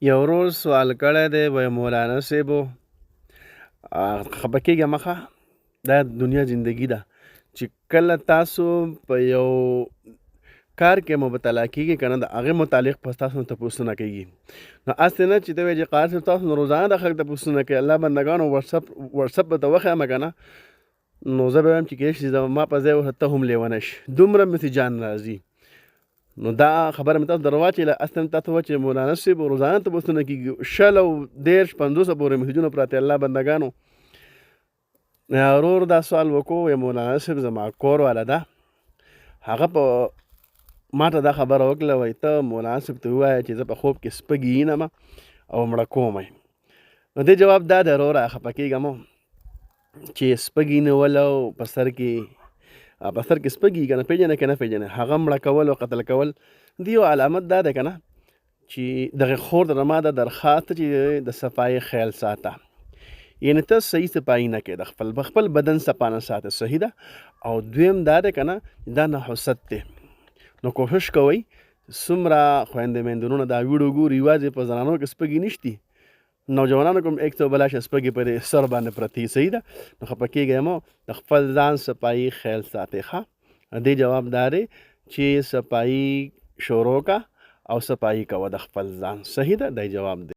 یو ورور سوال کړی دی، وایي مولانا صاحبو خفه کېږه مخه، دا دنیا زندگی ده چې کله تاسو په یو کار کې مبتلا کېږي که نه، د هغې متعلق په تاسو نه تپوسونه کېږي. نو هسې نه چې ته وایې چې قاضي صاحب تاسو نه روزانه د خلک تپوسونه کوي، الله بندګانو وټسپ به ته وښیم که نه، نو زه به وایم چې کېدای شي زما په ځای ورته ته هم لیونی شي، دومره مې جان راځي. نو دا خبره مې تاسو در واچوله، اصلا مې تاسو وویل چې مولانا صاحب روزانه تپوسونه کېږي، 20 او 30 50 پورې میسجونه پراته الله بندګانو. ورور دا سوال وکړو، وایي مولانا صاحب زما کور والا ده، هغه په ما ته دا خبره وکړله، وایي ته مولانا صاحب ته ووایه چې زه په خوب کې سپږې وینم او مړه کوم یې. نو دې جواب دا دی وروره خفه کېږه مه چې سپږې نیول او په سر کې سپږې که نه پېژنې که نه پېژنې، هغه مړه کول او قتل کول د یو علامت دا دی که نه چې دغې خور د ما دا درخواست چې د صفایي خیال ساته، یعنې ته صحیح صفایي نه کوې، د خپل بدن صفا نه ساته، صحیح ده. او دویم دا دی که نه دا نحوست دی، نو کوشش کوئ څومره خویندې میندرونه دا ویډیو ګوري، یوازې په زنانو کې سپږې نشتي، نوجوانانو کوم 100 سپږې پرې سر باندې پرتې، صحیح ده. نو خفه کېږئ مه، د خپل ځان صفایي خیال ساتئ. ښه دې جواب دا دی چې صفایي شروع کا او صفایي کوه د خپل ځان، صحیح ده. دی جواب دی.